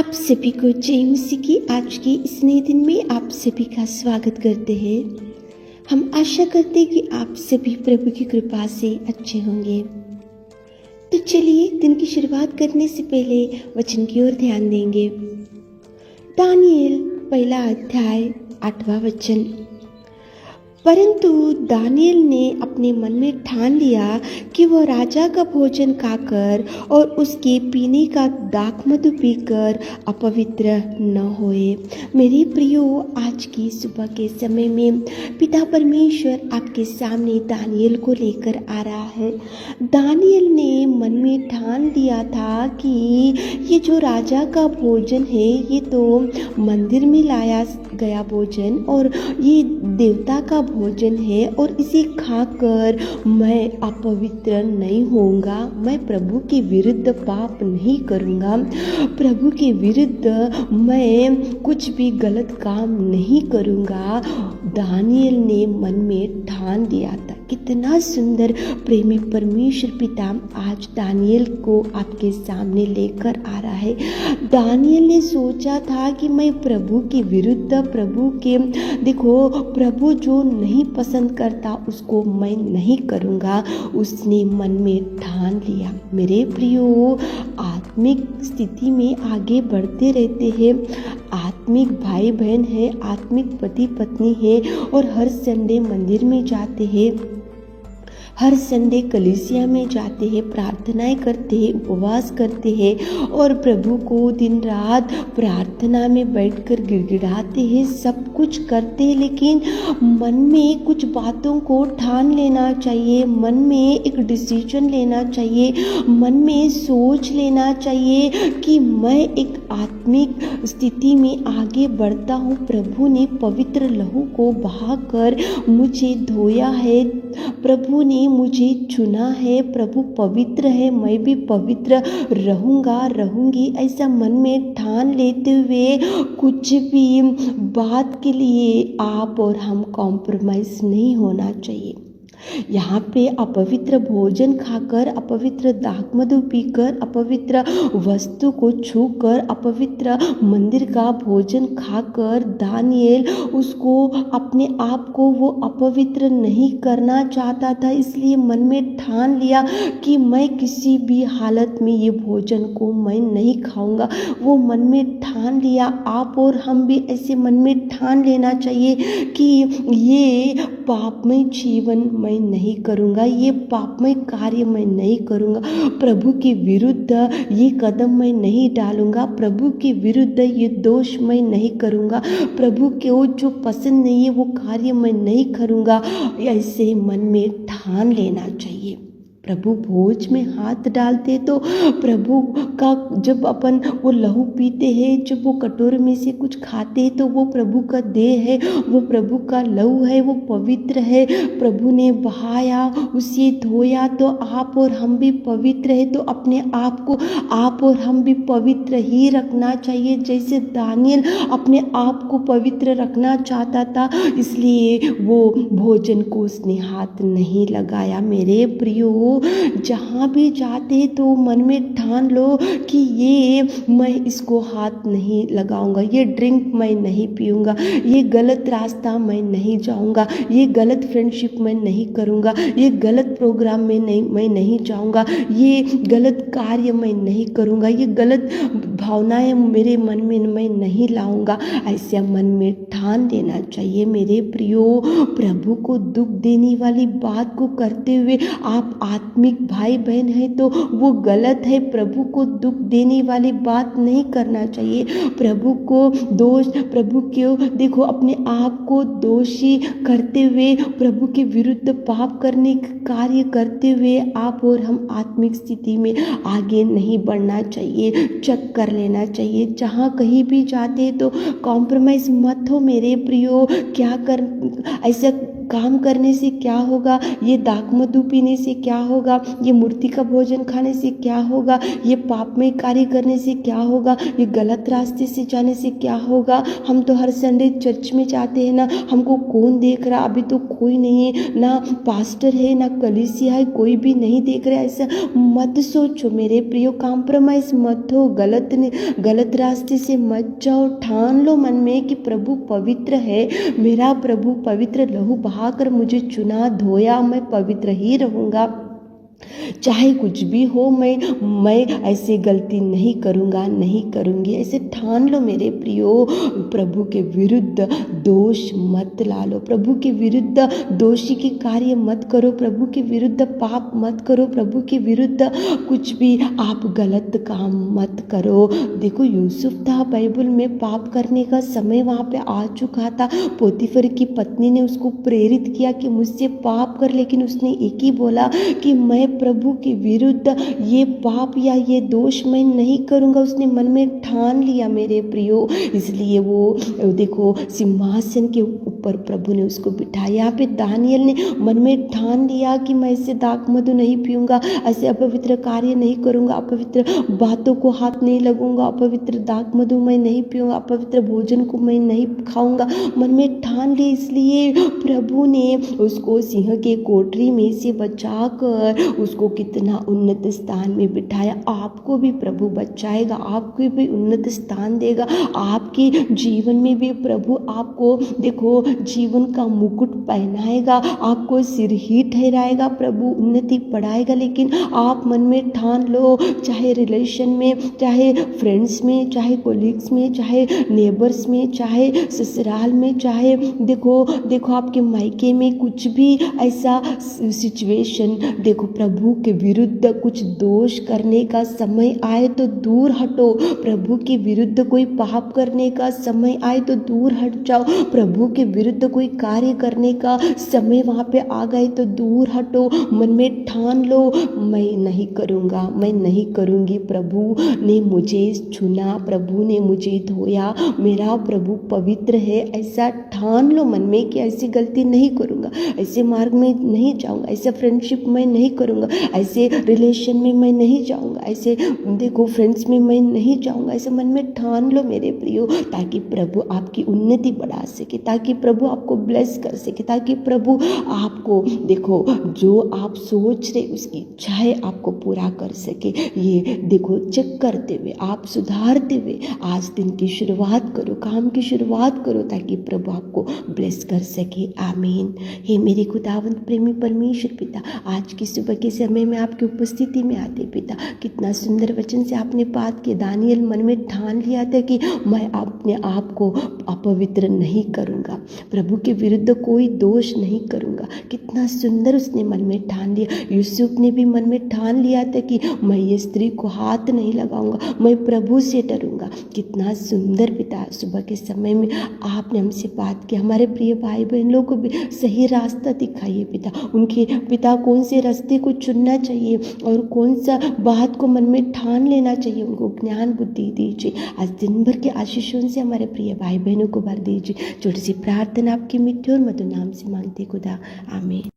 आप सभी को जय मसीह की आज के इस नए दिन में आप सभी का स्वागत करते हैं। हम आशा करते हैं कि आप सभी प्रभु की कृपा से अच्छे होंगे। तो चलिए दिन की शुरुआत करने से पहले वचन की ओर ध्यान देंगे। दानिएल पहला अध्याय 8वां वचन। परंतु दानिएल ने अपने मन में ठान लिया कि वह राजा का भोजन खाकर और उसके पीने का दाखमधु पीकर अपवित्र न होए। मेरे प्रियो, आज की सुबह के समय में पिता परमेश्वर आपके सामने दानिएल को लेकर आ रहा है। दानिएल ने मन में ठान लिया था कि ये जो राजा का भोजन है ये तो मंदिर में लाया गया भोजन और ये देवता का भोजन है और इसे खाकर मैं अपवित्र नहीं होऊंगा, मैं प्रभु के विरुद्ध पाप नहीं करूंगा, प्रभु के विरुद्ध मैं कुछ भी गलत काम नहीं करूंगा। दानिएल ने मन में ठान लिया था। कितना सुंदर प्रेमी परमेश्वर पिता आज दानिएल को आपके सामने लेकर आ रहा है। दानिएल ने सोचा था कि मैं प्रभु के विरुद्ध, प्रभु जो नहीं पसंद करता उसको मैं नहीं करूँगा। उसने मन में ठान लिया। मेरे प्रियो, आत्मिक स्थिति में आगे बढ़ते रहते हैं। आत्मिक भाई बहन है, आत्मिक पति पत्नी है और हर संडे मंदिर में जाते हैं, हर संडे कलीसिया में जाते हैं, प्रार्थनाएं करते हैं, उपवास करते हैं और प्रभु को दिन रात प्रार्थना में बैठकर गिड़गिड़ाते हैं, सब कुछ करते हैं। लेकिन मन में कुछ बातों को ठान लेना चाहिए, मन में एक डिसीजन लेना चाहिए, मन में सोच लेना चाहिए कि मैं एक आत्मिक स्थिति में आगे बढ़ता हूँ। प्रभु ने पवित्र लहू को बहाकर मुझे धोया है, प्रभु ने मुझे चुना है, प्रभु पवित्र है, मैं भी पवित्र रहूंगी। ऐसा मन में ठान लेते हुए कुछ भी बात के लिए आप और हम कॉम्प्रोमाइज नहीं होना चाहिए। यहाँ पे अपवित्र भोजन खाकर, अपवित्र दाखमधु पीकर, अपवित्र वस्तु को छूकर, अपवित्र मंदिर का भोजन खाकर दानिएल उसको अपने आप को वो अपवित्र नहीं करना चाहता था। इसलिए मन में ठान लिया कि मैं किसी भी हालत में ये भोजन को मैं नहीं खाऊंगा। वो मन में ठान लिया। आप और हम भी ऐसे मन में ठान लेना चाहिए कि ये पापमय जीवन मैं नहीं करूँगा, ये पापमय कार्य मैं नहीं करूँगा, प्रभु के विरुद्ध ये कदम मैं नहीं डालूँगा, प्रभु के विरुद्ध ये दोष मैं नहीं करूँगा, प्रभु को जो पसंद नहीं है वो कार्य मैं नहीं करूँगा। ऐसे मन में ठान लेना चाहिए। प्रभु भोज में हाथ डालते तो प्रभु का जब अपन वो लहू पीते हैं, जब वो कटोरे में से कुछ खाते हैं तो वो प्रभु का देह है, वो प्रभु का लहू है, वो पवित्र है, प्रभु ने बहाया, उसे धोया। तो आप और हम भी पवित्र है, तो अपने आप को आप और हम भी पवित्र ही रखना चाहिए, जैसे दानिएल अपने आप को पवित्र रखना चाहता था, इसलिए वो भोजन को उसने हाथ नहीं लगाया। मेरे प्रियो, जहाँ भी जाते तो मन में ठान लो कि ये मैं इसको हाथ नहीं लगाऊंगा, ये ड्रिंक मैं नहीं पीऊंगा, ये गलत रास्ता मैं नहीं जाऊंगा, ये गलत फ्रेंडशिप मैं नहीं करूंगा, ये गलत प्रोग्राम में मैं नहीं जाऊंगा, ये गलत कार्य मैं नहीं करूंगा, ये गलत भावनाएं मेरे मन में मैं नहीं लाऊंगा। ऐसा मन में ठान लेना चाहिए। मेरे प्रियो, प्रभु को दुख देने वाली बात को करते हुए आप आत्मिक भाई बहन है तो वो गलत है। प्रभु को दुख देने वाली बात नहीं करना चाहिए। प्रभु को देखो, अपने आप को दोषी करते हुए, प्रभु के विरुद्ध पाप करने का कार्य करते हुए आप और हम आत्मिक स्थिति में आगे नहीं बढ़ना चाहिए। चेक कर लेना चाहिए। जहाँ कहीं भी जाते तो कॉम्प्रोमाइज मत हो मेरे प्रियो। ऐसा काम करने से क्या होगा, ये दाख मधु पीने से क्या होगा, ये मूर्ति का भोजन खाने से क्या होगा, ये पापमय कार्य करने से क्या होगा, ये गलत रास्ते से जाने से क्या होगा। हम तो हर संडे चर्च में जाते हैं ना, हमको कौन देख रहा, अभी तो कोई नहीं है, ना पास्टर है ना कलीसिया है, कोई भी नहीं देख रहा। ऐसा मत सोचो मेरे प्रियो, कॉम्प्रोमाइज़ मत हो, गलत रास्ते से मत जाओ। ठान लो मन में कि प्रभु पवित्र है, मेरा प्रभु पवित्र, लहू बहाकर मुझे चुना, धोया, मैं पवित्र ही रहूँगा। चाहे कुछ भी हो, मैं ऐसे गलती नहीं करूँगा, नहीं करूँगी, ऐसे ठान लो मेरे प्रियो। प्रभु के विरुद्ध दोष मत ला लो, प्रभु के विरुद्ध दोषी के कार्य मत करो, प्रभु के विरुद्ध पाप मत करो, प्रभु के विरुद्ध कुछ भी आप गलत काम मत करो। देखो यूसुफ था, बाइबल में पाप करने का समय वहाँ पे आ चुका था। पोतीफर की पत्नी ने उसको प्रेरित किया कि मुझसे पाप कर, लेकिन उसने एक ही बोला कि मैं प्रभु के विरुद्ध ये पाप या ये दोष मैं नहीं करूँगा। उसने मन में ठान लिया मेरे प्रियो, इसलिए वो देखो सिंहासन के ऊपर प्रभु ने उसको बिठाया। यहाँ पे दानियल ने मन में ठान लिया कि मैं ऐसे दाख मधु नहीं पीऊँगा, ऐसे अपवित्र कार्य नहीं करूँगा, अपवित्र बातों को हाथ नहीं लगूंगा, अपवित्र दाख मधु मैं नहीं पीऊँगा, अपवित्र भोजन को मैं नहीं खाऊँगा। मन में ठान ली, इसलिए प्रभु ने उसको सिंह के कोठरी में से बचाकर उसको कितना उन्नत स्थान में बिठाया। आपको भी प्रभु बचाएगा, आपको भी उन्नत स्थान देगा, आपके जीवन में भी प्रभु आपको देखो जीवन का मुकुट पहनाएगा, आपको सिर ही ठहराएगा, प्रभु उन्नति बढ़ाएगा। लेकिन आप मन में ठान लो, चाहे रिलेशन में, चाहे फ्रेंड्स में, चाहे कोलीग्स में, चाहे नेबर्स में, चाहे ससुराल में, चाहे देखो आपके मायके में कुछ भी ऐसा सिचुएशन, देखो प्रभु के विरुद्ध कुछ दोष करने का समय आए तो दूर हटो, प्रभु के विरुद्ध कोई पाप करने का समय आए तो दूर हट जाओ, प्रभु के विरुद्ध कोई कार्य करने का समय वहाँ पे आ गए तो दूर हटो। मन में ठान लो, मैं नहीं करूँगा, मैं नहीं करूँगी, प्रभु ने मुझे चुना, प्रभु ने मुझे धोया, मेरा प्रभु पवित्र है। ऐसा ठान लो मन में कि ऐसी गलती नहीं करूँगा, ऐसे मार्ग में नहीं जाऊँगा, ऐसा फ्रेंडशिप मैं नहीं करूँगा, ऐसे रिलेशन में मैं नहीं जाऊँगा, ऐसे देखो फ्रेंड्स में मैं नहीं जाऊँगा। ऐसे मन में ठान लो मेरे प्रियो, ताकि प्रभु आपकी उन्नति बढ़ा सके, ताकि प्रभु आपको ब्लेस कर सके, ताकि प्रभु आपको देखो जो आप सोच रहे उसकी इच्छाएं आपको पूरा कर सके। ये देखो चेक करते हुए, आप सुधारते हुए आज दिन की शुरुआत करो, काम की शुरुआत करो, ताकि प्रभु आपको ब्लेस कर सके। आमीन। हे मेरे खुदावंत प्रेमी परमेश्वर पिता, आज की सुबह के समय में आपकी उपस्थिति में आते पिता, कितना सुंदर वचन से आपने बात की। दानियल मन में ठान लिया था कि मैं अपने आप को अपवित्र नहीं करूँगा, प्रभु के विरुद्ध कोई दोष नहीं करूँगा। कितना सुंदर उसने मन में ठान लिया। यूसुफ ने भी मन में ठान लिया था कि मैं ये स्त्री को हाथ नहीं लगाऊंगा, मैं प्रभु से डरूंगा। कितना सुंदर पिता, सुबह के समय में आपने हमसे बात की। हमारे प्रिय भाई बहनों को भी सही रास्ता दिखाइए पिता, उनके पिता कौन से रास्ते को चुनना चाहिए और कौन सा बात को मन में ठान लेना चाहिए, उनको ज्ञान बुद्धि दीजिए। आज दिन भर के आशीषों से हमारे प्रिय भाई बहनों को भर दीजिए। छोटी सी प्रार्थना आपकी मिट्टी और मधुर नाम से मांगते खुदा, आमीन।